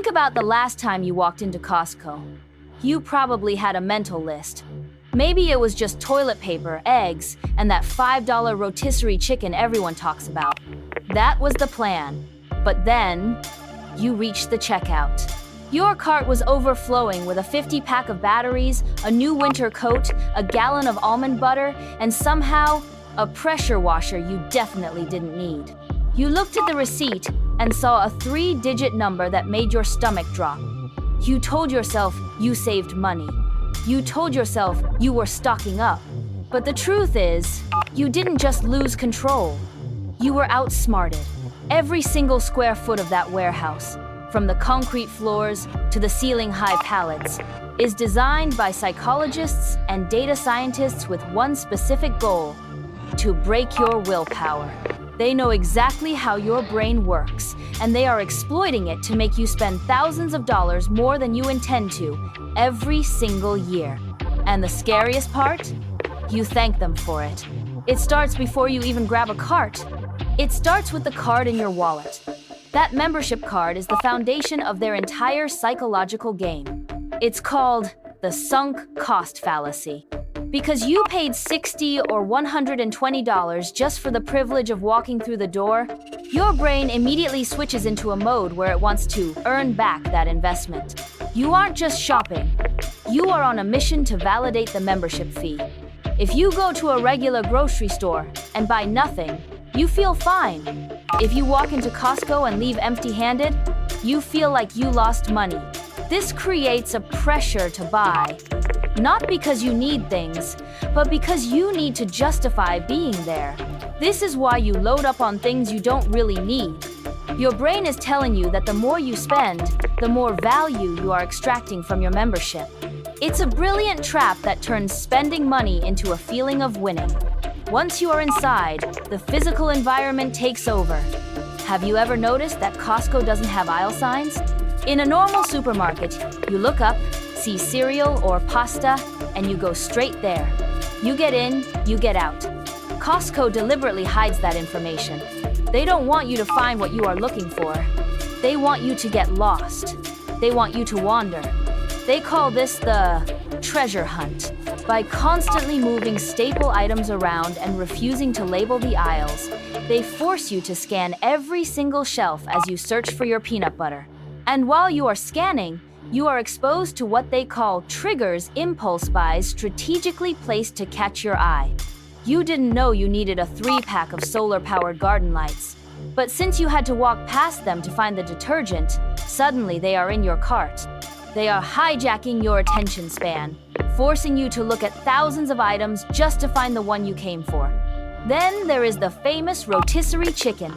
Think about the last time you walked into Costco. You probably had a mental list. Maybe it was just toilet paper, eggs, and that $5 rotisserie chicken everyone talks about. That was the plan. But then, you reached the checkout. Your cart was overflowing with a 50-pack of batteries, a new winter coat, a gallon of almond butter, and somehow, a pressure washer you definitely didn't need. You looked at the receipt and saw a 3-digit number that made your stomach drop. You told yourself you saved money. You told yourself you were stocking up. But the truth is, you didn't just lose control. You were outsmarted. Every single square foot of that warehouse, from the concrete floors to the ceiling-high pallets, is designed by psychologists and data scientists with one specific goal: to break your willpower. They know exactly how your brain works, and they are exploiting it to make you spend thousands of dollars more than you intend to every single year. And the scariest part? You thank them for it. It starts before you even grab a cart. It starts with the card in your wallet. That membership card is the foundation of their entire psychological game. It's called the sunk cost fallacy. Because you paid $60 or $120 just for the privilege of walking through the door, your brain immediately switches into a mode where it wants to earn back that investment. You aren't just shopping. You are on a mission to validate the membership fee. If you go to a regular grocery store and buy nothing, you feel fine. If you walk into Costco and leave empty-handed, you feel like you lost money. This creates a pressure to buy. Not because you need things, but because you need to justify being there. This is why you load up on things you don't really need. Your brain is telling you that the more you spend, the more value you are extracting from your membership. It's a brilliant trap that turns spending money into a feeling of winning. Once you are inside, the physical environment takes over. Have you ever noticed that Costco doesn't have aisle signs? In a normal supermarket, you look up, see cereal or pasta, and you go straight there. You get in, you get out. Costco deliberately hides that information. They don't want you to find what you are looking for. They want you to get lost. They want you to wander. They call this the treasure hunt. By constantly moving staple items around and refusing to label the aisles, they force you to scan every single shelf as you search for your peanut butter. And while you are scanning, you are exposed to what they call triggers, impulse buys strategically placed to catch your eye. You didn't know you needed a 3-pack of solar-powered garden lights. But since you had to walk past them to find the detergent, suddenly they are in your cart. They are hijacking your attention span, forcing you to look at thousands of items just to find the one you came for. Then there is the famous rotisserie chicken.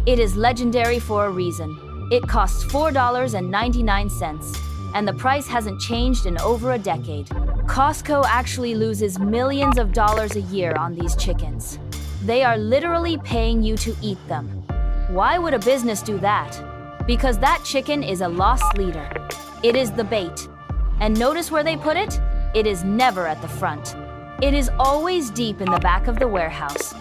It is legendary for a reason. It costs $4.99. And the price hasn't changed in over a decade. Costco actually loses millions of dollars a year on these chickens. They are literally paying you to eat them. Why would a business do that? Because that chicken is a loss leader. It is the bait. And notice where they put it? It is never at the front. It is always deep in the back of the warehouse.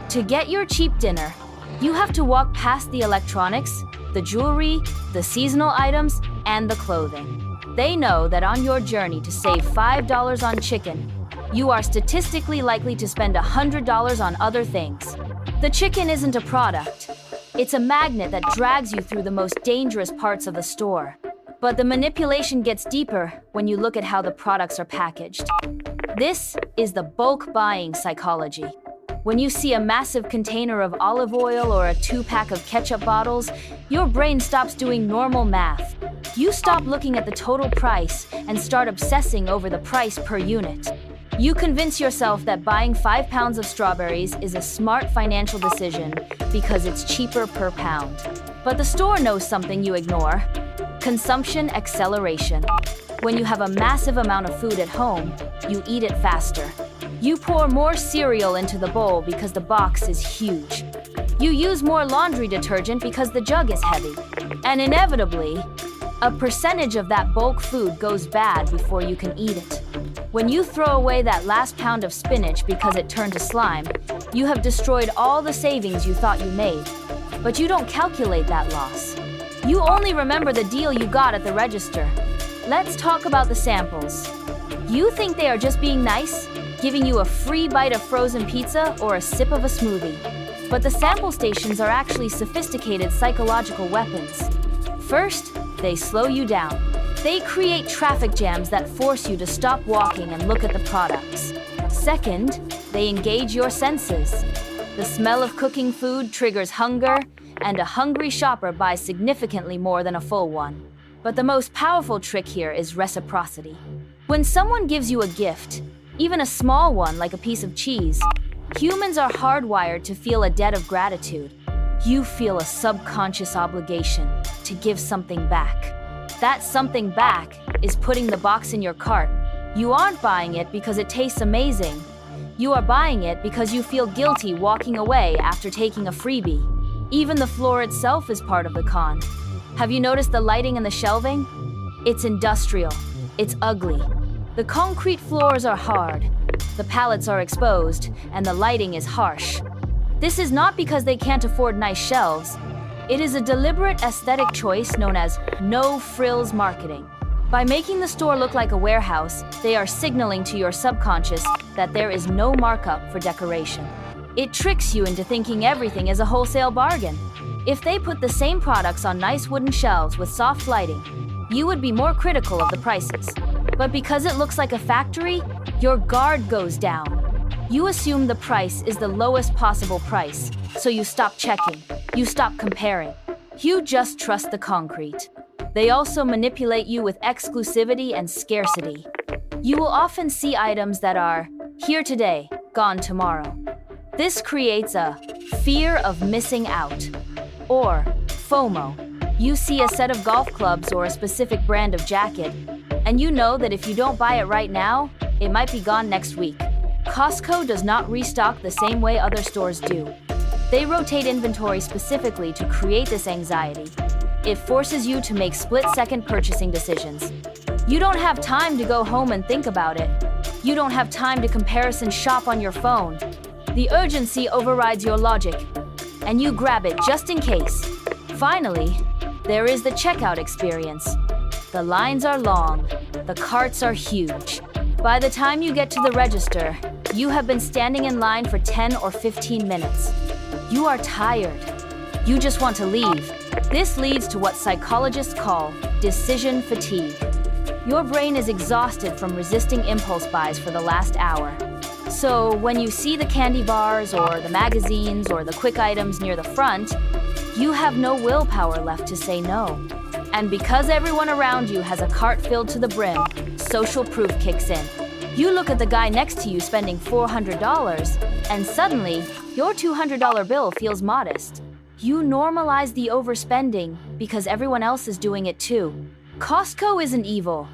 To get your cheap dinner, you have to walk past the electronics, the jewelry, the seasonal items, and the clothing. They know that on your journey to save $5 on chicken, you are statistically likely to spend $100 on other things. The chicken isn't a product. It's a magnet that drags you through the most dangerous parts of the store. But the manipulation gets deeper when you look at how the products are packaged. This is the bulk buying psychology. When you see a massive container of olive oil or a 2-pack of ketchup bottles, your brain stops doing normal math. You stop looking at the total price and start obsessing over the price per unit. You convince yourself that buying 5 pounds of strawberries is a smart financial decision because it's cheaper per pound. But the store knows something you ignore: consumption acceleration. When you have a massive amount of food at home, you eat it faster. You pour more cereal into the bowl because the box is huge. You use more laundry detergent because the jug is heavy. And inevitably, a percentage of that bulk food goes bad before you can eat it. When you throw away that last pound of spinach because it turned to slime, you have destroyed all the savings you thought you made. But you don't calculate that loss. You only remember the deal you got at the register. Let's talk about the samples. You think they are just being nice, giving you a free bite of frozen pizza or a sip of a smoothie. But the sample stations are actually sophisticated psychological weapons. First, they slow you down. They create traffic jams that force you to stop walking and look at the products. Second, they engage your senses. The smell of cooking food triggers hunger, and a hungry shopper buys significantly more than a full one. But the most powerful trick here is reciprocity. When someone gives you a gift, even a small one like a piece of cheese, humans are hardwired to feel a debt of gratitude. You feel a subconscious obligation to give something back. That something back is putting the box in your cart. You aren't buying it because it tastes amazing. You are buying it because you feel guilty walking away after taking a freebie. Even the floor itself is part of the con. Have you noticed the lighting and the shelving? It's industrial. It's ugly. The concrete floors are hard. The pallets are exposed, and the lighting is harsh. This is not because they can't afford nice shelves. It is a deliberate aesthetic choice known as no-frills marketing. By making the store look like a warehouse, they are signaling to your subconscious that there is no markup for decoration. It tricks you into thinking everything is a wholesale bargain. If they put the same products on nice wooden shelves with soft lighting, you would be more critical of the prices. But because it looks like a factory, your guard goes down. You assume the price is the lowest possible price, so you stop checking, you stop comparing. You just trust the concrete. They also manipulate you with exclusivity and scarcity. You will often see items that are here today, gone tomorrow. This creates a fear of missing out, or FOMO. You see a set of golf clubs or a specific brand of jacket, and you know that if you don't buy it right now, it might be gone next week. Costco does not restock the same way other stores do. They rotate inventory specifically to create this anxiety. It forces you to make split-second purchasing decisions. You don't have time to go home and think about it. You don't have time to comparison shop on your phone. The urgency overrides your logic, and you grab it just in case. Finally, there is the checkout experience. The lines are long, the carts are huge. By the time you get to the register, you have been standing in line for 10 or 15 minutes. You are tired. You just want to leave. This leads to what psychologists call decision fatigue. Your brain is exhausted from resisting impulse buys for the last hour. So when you see the candy bars or the magazines or the quick items near the front, you have no willpower left to say no. And because everyone around you has a cart filled to the brim, social proof kicks in. You look at the guy next to you spending $400, and suddenly, your $200 bill feels modest. You normalize the overspending because everyone else is doing it too. Costco isn't evil.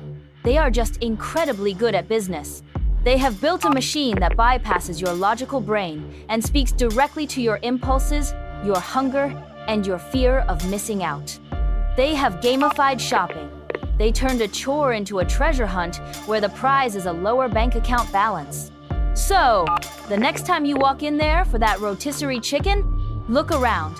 They are just incredibly good at business. They have built a machine that bypasses your logical brain and speaks directly to your impulses, your hunger, and your fear of missing out. They have gamified shopping. They turned a chore into a treasure hunt where the prize is a lower bank account balance. So, the next time you walk in there for that rotisserie chicken, look around.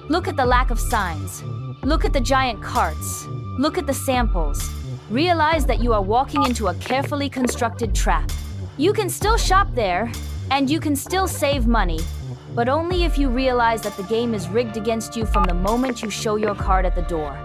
Look at the lack of signs. Look at the giant carts. Look at the samples. Realize that you are walking into a carefully constructed trap. You can still shop there, and you can still save money, but only if you realize that the game is rigged against you from the moment you show your card at the door.